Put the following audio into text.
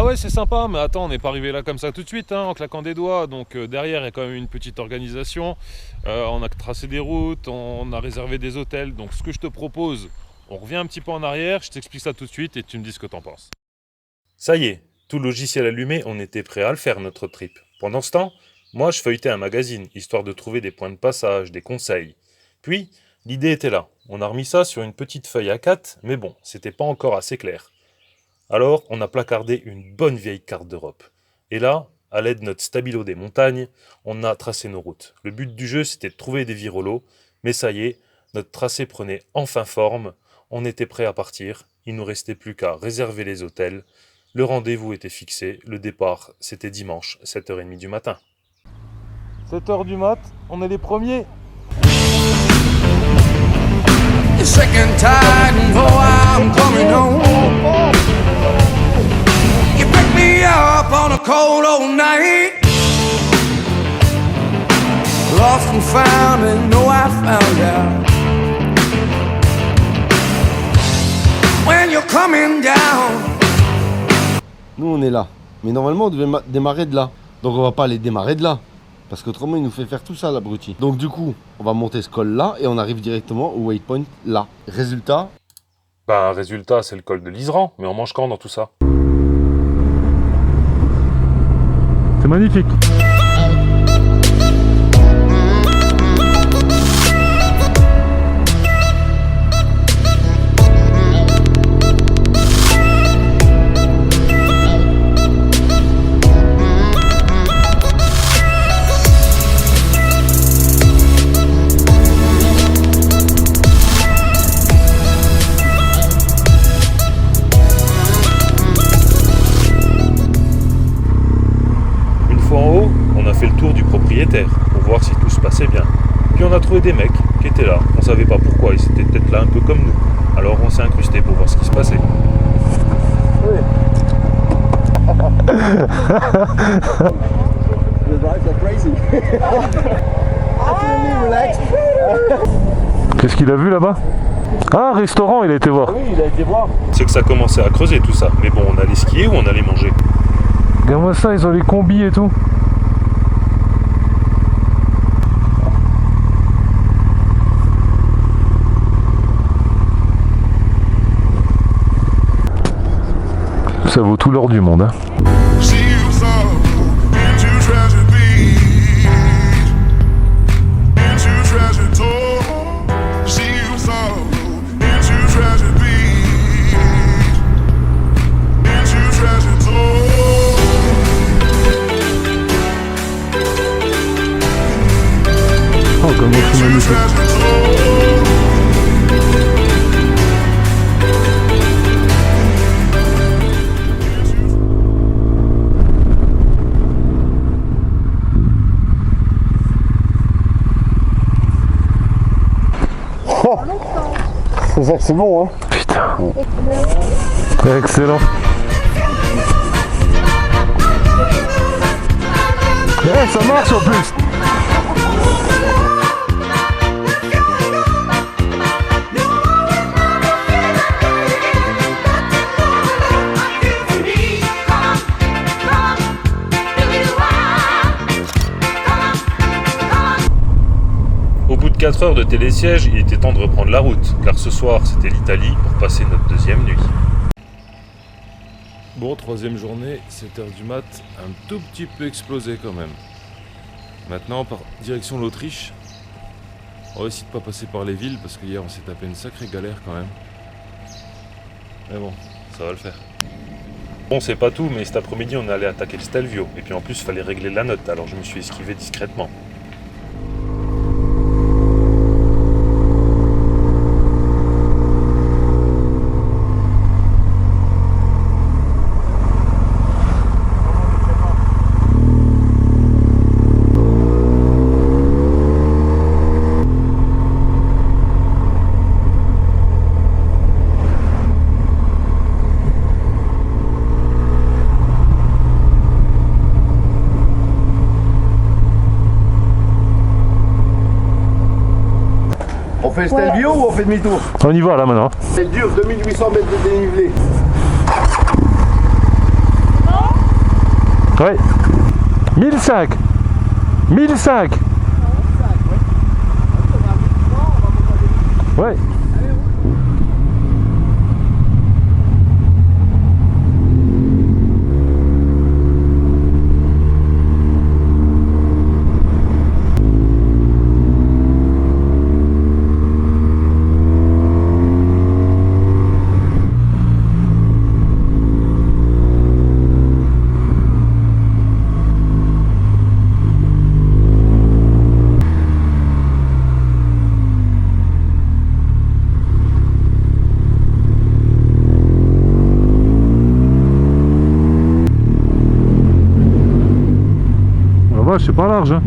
Bah ouais, c'est sympa, mais attends, on n'est pas arrivé là comme ça tout de suite, hein, en claquant des doigts. Donc derrière, il y a quand même une petite organisation. On a tracé des routes, on a réservé des hôtels. Donc ce que je te propose, on revient un petit peu en arrière, je t'explique ça tout de suite et tu me dis ce que t'en penses. Ça y est, tout logiciel allumé, on était prêt à le faire, notre trip. Pendant ce temps, moi, je feuilletais un magazine, histoire de trouver des points de passage, des conseils. Puis, l'idée était là. On a remis ça sur une petite feuille A4, mais bon, c'était pas encore assez clair. Alors, on a placardé une bonne vieille carte d'Europe. Et là, à l'aide de notre stabilo des montagnes, on a tracé nos routes. Le but du jeu, c'était de trouver des virolos, mais ça y est, notre tracé prenait enfin forme, on était prêt à partir, il nous restait plus qu'à réserver les hôtels. Le rendez-vous était fixé, le départ, c'était dimanche, 7h30 du matin. 7h du mat, on est les premiers. Sick and tired and oh, I'm coming home. You pick me up on a cold old night. Lost and found and know I found out. When you're coming down. Nous on est là, mais normalement on devait démarrer de là. Donc on va pas aller démarrer de là, parce qu'autrement il nous fait faire tout ça l'abruti. Donc du coup, on va monter ce col là et on arrive directement au waypoint là. Résultat, Résultat, c'est le col de l'Isran, mais on mange quand dans tout ça? C'est magnifique. Pour voir si tout se passait bien. Puis on a trouvé des mecs qui étaient là. On savait pas pourquoi, ils étaient peut-être là un peu comme nous. Alors on s'est incrusté pour voir ce qui se passait. Oui. Qu'est-ce qu'il a vu là-bas? Ah, restaurant, il a été voir. oui, il a été voir. C'est que ça commençait à creuser tout ça. Mais bon, on allait skier ou on allait manger? Regarde-moi ça, ils ont les combis et tout. Ça vaut tout l'or du monde, hein. Oh, comment c'est magnifique. C'est ça que c'est bon, hein. Putain. Excellent. Ouais, ça marche en plus. Au bout de 4 heures de télésiège, il était temps de reprendre la route, car ce soir c'était l'Italie pour passer notre deuxième nuit. Bon, troisième journée, 7h du mat, un tout petit peu explosé quand même. Maintenant, par direction l'Autriche. On va essayer de pas passer par les villes, parce qu'hier on s'est tapé une sacrée galère quand même. Mais bon, ça va le faire. Bon, c'est pas tout, mais cet après-midi on allait attaquer le Stelvio, et puis en plus il fallait régler la note, alors je me suis esquivé discrètement. On fait le Stelvio ou on fait demi-tour? On y va là maintenant. C'est dur, 2800 mètres de dénivelé. Oh, Ouais. 1005. 1005. Ouais. C'est pas large, hein.